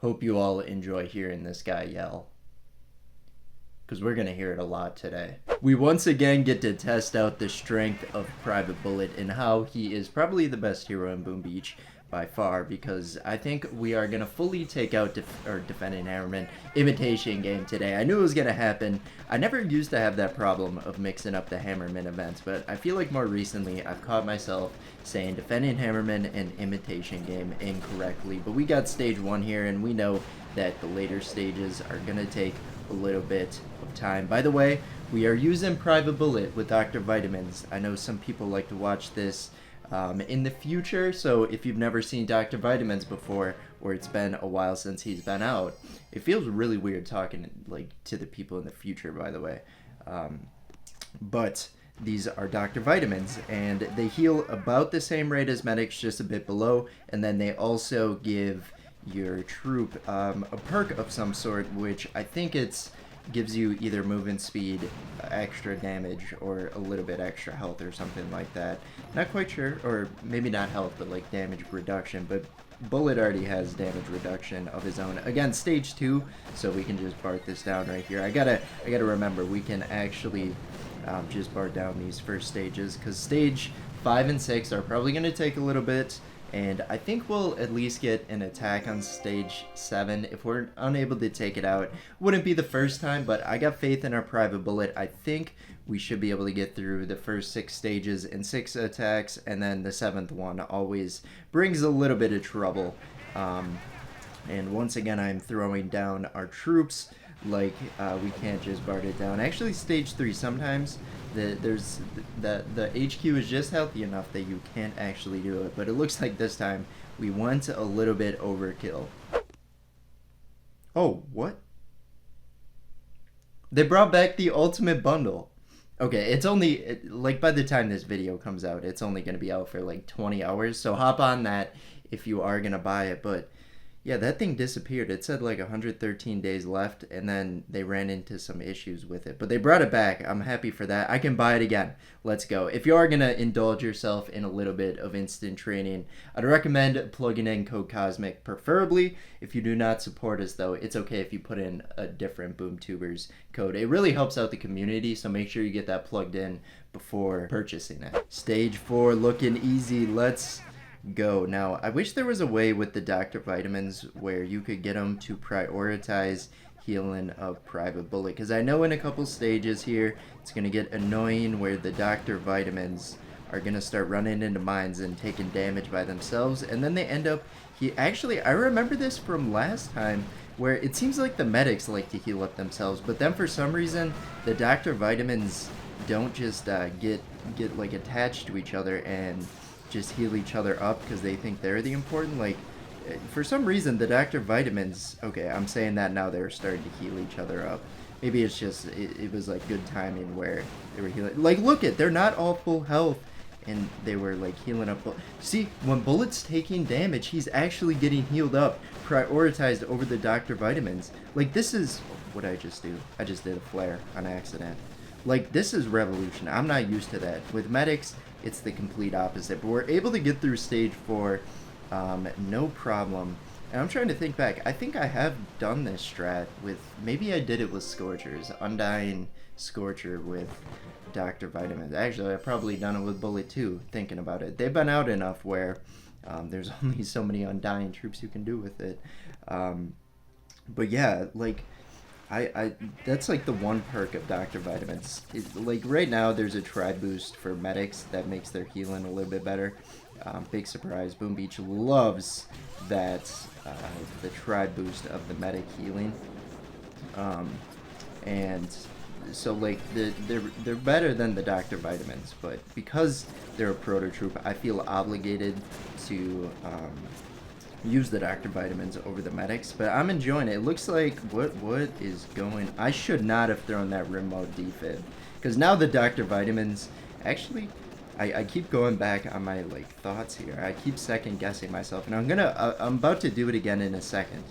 Hope you all enjoy hearing this guy yell, because we're going to hear it a lot today. We once again get to test out the strength of Pvt Bullit and how he is probably the best hero in Boom Beach by far, because I think we are going to fully take out Defending Hammerman Imitation game today. I knew it was going to happen. I never used to have that problem of mixing up the Hammerman events, but I feel like more recently I've caught myself saying Defending Hammerman and Imitation game incorrectly. But we got stage 1 here, and we know that the later stages are going to take a little bit of time. By the way, we are using Pvt Bullit with Dr. Vitamins. I know some people like to watch this in the future, so if you've never seen Dr. Vitamins before, or it's been a while since he's been out, it feels really weird talking like to the people in the future, by the way. But these are Dr. Vitamins, and they heal about the same rate as medics, just a bit below, and then they also give your troop a perk of some sort, which I think gives you either movement speed, extra damage, or a little bit extra health or something like that. Not quite sure, or maybe not health, but like damage reduction. But Bullet already has damage reduction of his own. Again, stage 2, so we can just bark this down right here. I gotta remember, we can actually just bark down these first stages, because stage 5 and 6 are probably gonna take a little bit. And I think we'll at least get an attack on stage 7. If we're unable to take it out, wouldn't be the first time, but I got faith in our Pvt Bullit. I think we should be able to get through the first 6 stages in 6 attacks, and then the 7th one always brings a little bit of trouble. And once again, I'm throwing down our troops like we can't just bark it down. Actually, stage 3, sometimes the HQ is just healthy enough that you can't actually do it, but it looks like this time we went a little bit overkill. Oh, what? They brought back the ultimate bundle. Okay, it's only, like, by the time this video comes out, it's only going to be out for like 20 hours, so hop on that if you are going to buy it. But yeah, that thing disappeared. It said like 113 days left, and then they ran into some issues with it. But they brought it back. I'm happy for that. I can buy it again. Let's go. If you are going to indulge yourself in a little bit of instant training, I'd recommend plugging in code COSMIC, preferably. If you do not support us, though, it's okay if you put in a different BoomTubers code. It really helps out the community, so make sure you get that plugged in before purchasing it. Stage 4 looking easy. Let's go. Now, I wish there was a way with the Dr. Vitamins where you could get them to prioritize healing of Pvt Bullit, because I know in a couple stages here it's going to get annoying where the Dr. Vitamins are going to start running into mines and taking damage by themselves, and then they end up actually, I remember this from last time where it seems like the medics like to heal up themselves, but then for some reason the Dr. Vitamins don't just get like attached to each other and just heal each other up because they think they're the important. Like, for some reason the Dr. Vitamins, okay, I'm saying that now, they're starting to heal each other up. Maybe it's just it was like good timing where they were healing. Like, look they're not all full health, and they were like healing up. See, when Bullet's taking damage, he's actually getting healed up, prioritized over the Dr. Vitamins. Like, this is what I just do. I just did a flare on accident. Like, this is revolution. I'm not used to that. With medics, it's the complete opposite. But we're able to get through stage 4, no problem. And I'm trying to think back. I think I have done this strat with, maybe I did it with Scorchers. Undying Scorcher with Dr. Vitamins. Actually, I've probably done it with Bullet too, thinking about it. They've been out enough where there's only so many Undying troops you can do with it. But yeah, like, I that's like the one perk of Dr. Vitamins. Like, right now there's a tribe boost for medics that makes their healing a little bit better. Big surprise, Boom Beach loves that, the tribe boost of the medic healing. And so, like, they're better than the Dr. Vitamins, but because they're a proto troop, I feel obligated to use the Dr. Vitamins over the medics, but I'm enjoying it. It looks like, what is going, I should not have thrown that remote defib, because now the Dr. Vitamins, actually, I keep going back on my, like, thoughts here. I keep second guessing myself, and I'm about to do it again in a second,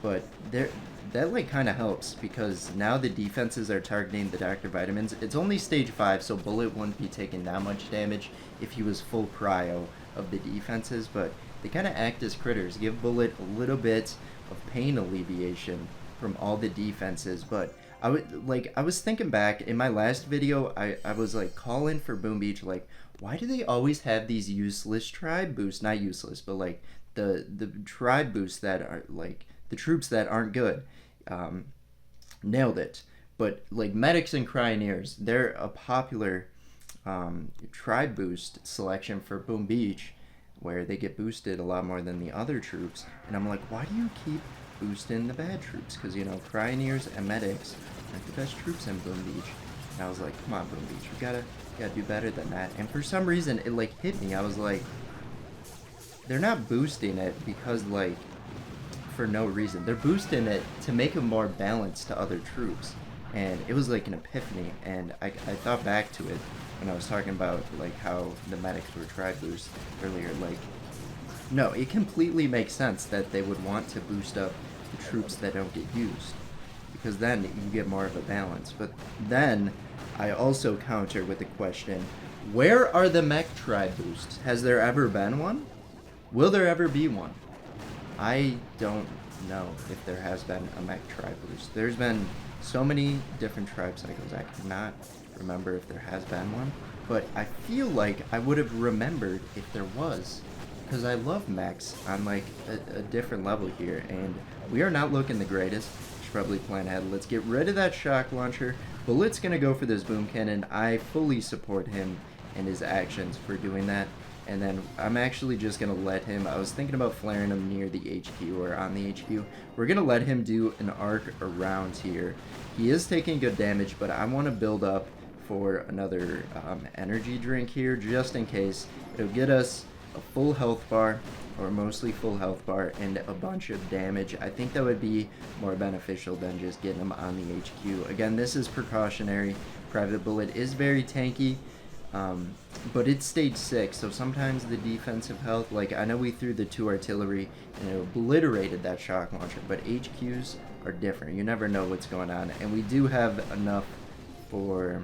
but that like kind of helps, because now the defenses are targeting the Dr. Vitamins. It's only stage 5, so Bullet wouldn't be taking that much damage if he was full prio of the defenses, but they kind of act as critters. Give Bullet a little bit of pain alleviation from all the defenses. But I was thinking back in my last video, I was like calling for Boom Beach, like, why do they always have these useless tribe boosts? Not useless, but like the tribe boosts that are like the troops that aren't good. Nailed it. But like medics and cryoneers, they're a popular tribe boost selection for Boom Beach, where they get boosted a lot more than the other troops. And I'm like, why do you keep boosting the bad troops? Because, you know, cryoneers and medics aren't the best troops in Boom Beach. And I was like, come on, Boom Beach, we gotta do better than that. And for some reason, it like hit me. I was like, they're not boosting it because like for no reason. They're boosting it to make it more balanced to other troops. And it was like an epiphany, and I thought back to it when I was talking about like how the medics were tribe boost earlier. Like, no, it completely makes sense that they would want to boost up the troops that don't get used, because then you get more of a balance. But then I also counter with the question, where are the mech tribe boosts? Has there ever been one? Will there ever be one? I don't know if there has been a mech tribe boost. There's been so many different tribe cycles, I cannot remember if there has been one, but I feel like I would have remembered if there was, because I love mechs on like a different level here, and we are not looking the greatest. Should probably plan ahead. Let's get rid of that shock launcher. Bullet's gonna go for this boom cannon. I fully support him and his actions for doing that. And then I'm actually just going to let him, I was thinking about flaring him near the HQ or on the HQ. We're going to let him do an arc around here. He is taking good damage, but I want to build up for another energy drink here just in case. It'll get us a full health bar, or mostly full health bar, and a bunch of damage. I think that would be more beneficial than just getting him on the HQ. Again, this is precautionary. Pvt Bullit is very tanky. But it's stage 6, so sometimes the defensive health, like I know we threw the 2 artillery and it obliterated that shock launcher, but HQs are different. You never know what's going on, and we do have enough for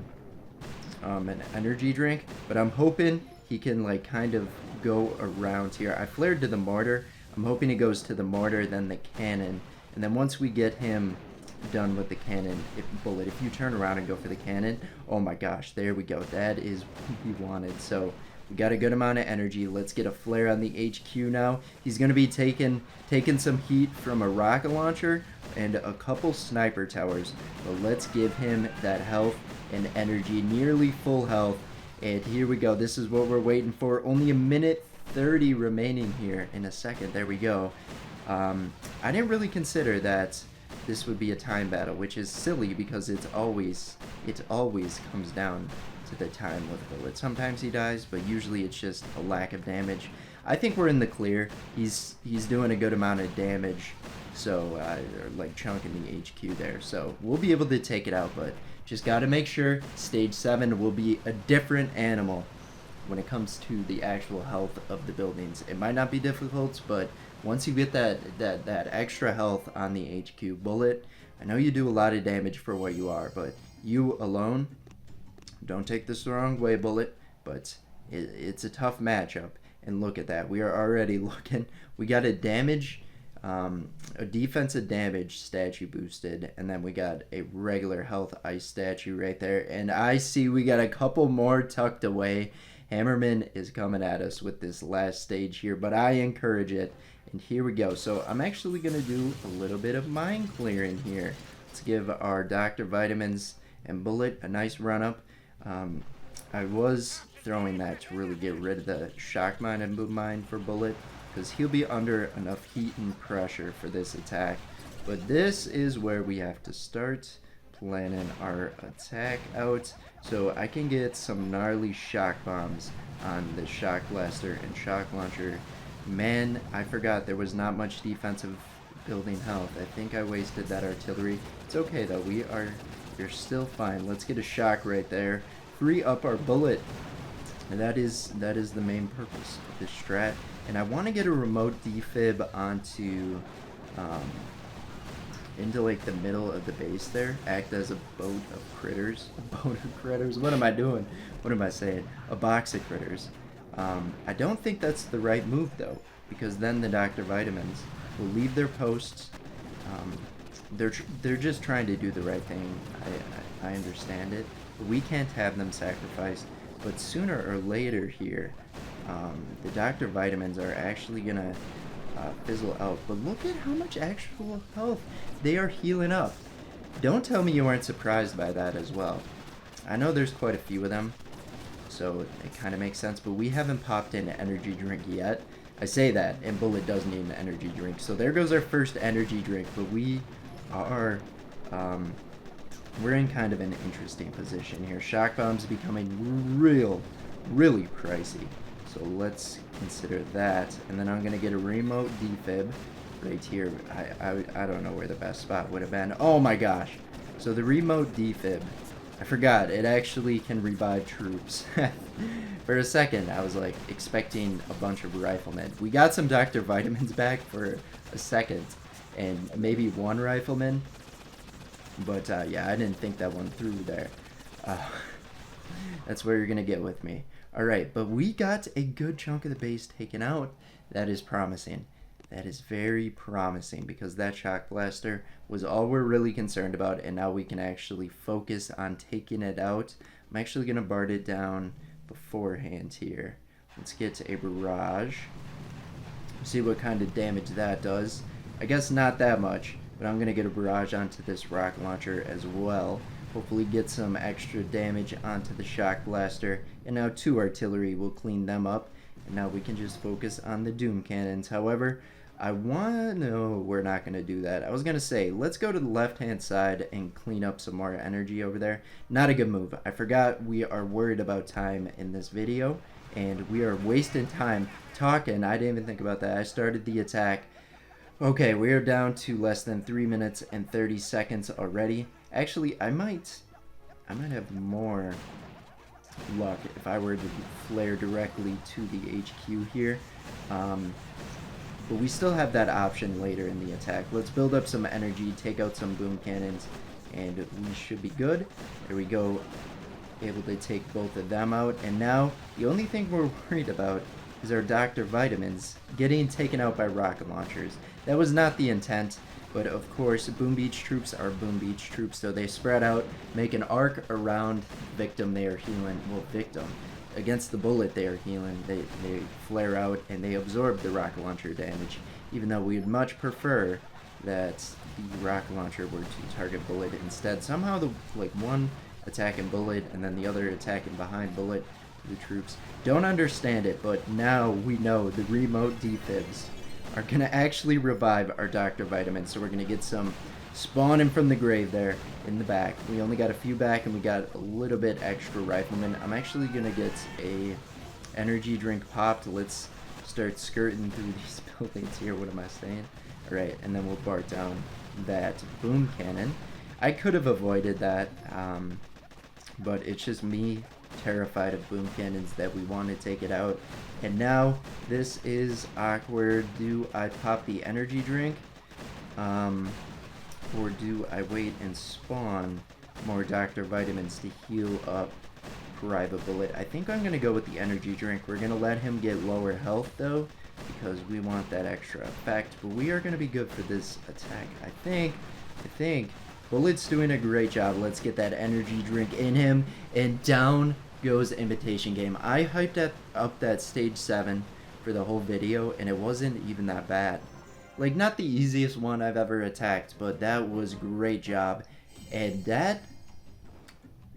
an energy drink, but I'm hoping he can like kind of go around here. I flared to the mortar. I'm hoping he goes to the mortar, then the cannon, and then once we get him done with the cannon, Bullet, if you turn around and go for the cannon, oh my gosh, there we go. That is what we wanted. So we got a good amount of energy. Let's get a flare on the HQ now. He's going to be taking some heat from a rocket launcher and a couple sniper towers, but let's give him that health and energy, nearly full health. And here we go. This is what we're waiting for. Only a minute 30 remaining here in a second. There we go. I didn't really consider that this would be a time battle, which is silly because it always comes down to the time with Bullet. Sometimes he dies, but usually it's just a lack of damage. I think we're in the clear. He's doing a good amount of damage, so like chunking the HQ there. So we'll be able to take it out, but just got to make sure stage 7 will be a different animal when it comes to the actual health of the buildings. It might not be difficult, but once you get that extra health on the HQ, Bullet, I know you do a lot of damage for what you are, but you alone, don't take this the wrong way, Bullet, but it's a tough matchup. And look at that. We are already looking. We got a defensive damage statue boosted, and then we got a regular health ice statue right there. And I see we got a couple more tucked away. Hammerman is coming at us with this last stage here, but I encourage it. And here we go. So I'm actually going to do a little bit of mine clearing here. Let's give our Dr. Vitamins and Bullet a nice run-up. I was throwing that to really get rid of the shock mine and boom mine for Bullet, because he'll be under enough heat and pressure for this attack. But this is where we have to start planning our attack out, so I can get some gnarly shock bombs on the shock blaster and shock launcher. Man, I forgot there was not much defensive building health. I think I wasted that artillery. It's okay though, we're still fine. Let's get a shock right there. Free up our Bullet. And that is the main purpose of this strat. And I want to get a remote defib onto into like the middle of the base there. Act as a boat of critters. A boat of critters? What am I doing? What am I saying? A box of critters. I don't think that's the right move though, because then the Dr. Vitamins will leave their posts. They're just trying to do the right thing. I understand it, but we can't have them sacrificed. But sooner or later here, the Dr. Vitamins are actually gonna fizzle out. But look at how much actual health they are healing up. Don't tell me you aren't surprised by that as well. I know there's quite a few of them, so it kind of makes sense, but we haven't popped in an energy drink yet. I say that, and Bullet does need an energy drink. So there goes our first energy drink, but we are, we're in kind of an interesting position here. Shock Bomb's becoming really pricey. So let's consider that. And then I'm going to get a remote defib right here. I don't know where the best spot would have been. Oh my gosh. So the remote defib, I forgot, it actually can revive troops. For a second, I was like expecting a bunch of riflemen. We got some Dr. Vitamins back for a second, and maybe one rifleman. But yeah, I didn't think that one through there. That's where you're going to get with me. Alright, but we got a good chunk of the base taken out. That is promising. That is very promising, because that shock blaster was all we're really concerned about, and now we can actually focus on taking it out. I'm actually going to bard it down beforehand here. Let's get to a barrage. See what kind of damage that does. I guess not that much, but I'm going to get a barrage onto this rocket launcher as well. Hopefully get some extra damage onto the shock blaster. And now 2 artillery will clean them up. And now we can just focus on the doom cannons. However, no, we're not going to do that. I was going to say, let's go to the left-hand side and clean up some more energy over there. Not a good move. I forgot we are worried about time in this video, and we are wasting time talking. I didn't even think about that. I started the attack. Okay, we are down to less than 3 minutes and 30 seconds already. Actually, I might have more luck if I were to flare directly to the HQ here. But we still have that option later in the attack. Let's build up some energy, take out some boom cannons, and we should be good. There we go. Able to take both of them out. And now, the only thing we're worried about is our Dr. Vitamins getting taken out by rocket launchers. That was not the intent, but of course, Boom Beach troops are Boom Beach troops, so they spread out, make an arc around victim they are healing. Well, victim. Against the bullet they are healing, they flare out and they absorb the rocket launcher damage, even though we'd much prefer that the rocket launcher were to target Bullet instead. Somehow the one attacking Bullet and then the other attacking behind Bullet, the troops. Don't understand it, but now we know the remote defibs are gonna actually revive our Dr. Vitamins, so we're gonna get some spawning from the grave there in the back. We only got a few back, and we got a little bit extra riflemen. I'm actually gonna get a energy drink popped. Let's start skirting through these buildings here. What am I saying? All right, and then we'll bar down that boom cannon. I could have avoided that, but it's just me terrified of boom cannons that we want to take it out. And now this is awkward. Do I pop the energy drink? Or do I wait and spawn more Dr. Vitamins to heal up Private Bullet? I think I'm going to go with the energy drink. We're going to let him get lower health, though, because we want that extra effect. But we are going to be good for this attack, I think. Bullet's doing a great job. Let's get that energy drink in him. And down goes Imitation Game. I hyped up that stage 7 for the whole video, and it wasn't even that bad. Like, not the easiest one I've ever attacked, but that was great job. And that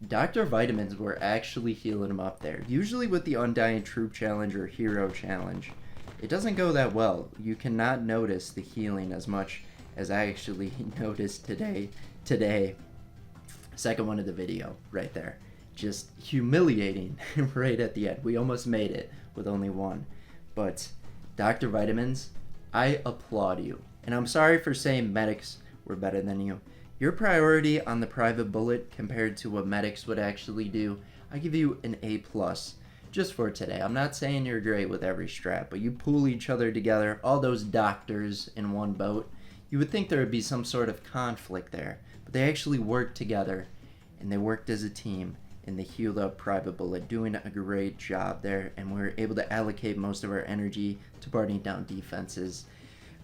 Dr. Vitamins were actually healing him up there. Usually with the Undying Troop Challenge or Hero Challenge, it doesn't go that well. You cannot notice the healing as much as I actually noticed today. Second one of the video, right there. Just humiliating right at the end. We almost made it with only one. But Dr. Vitamins, I applaud you. And I'm sorry for saying medics were better than you. Your priority on the Private Bullet compared to what medics would actually do, I give you an A+. Just for today. I'm not saying you're great with every strat, but you pull each other together, all those doctors in one boat. You would think there would be some sort of conflict there, but they actually worked together, and they worked as a team, and they healed up Private Bullet, doing a great job there, and we were able to allocate most of our energy to barding down defenses.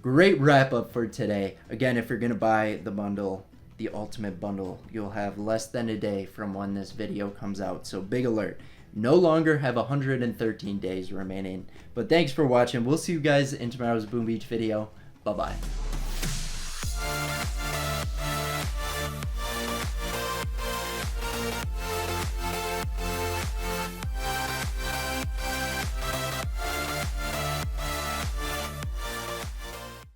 great wrap up for today. Again, if you're going to buy the bundle, the ultimate bundle, you'll have less than a day from when this video comes out. So big alert. No longer have 113 days remaining. But thanks for watching. We'll see you guys in tomorrow's Boom Beach video. Bye-bye.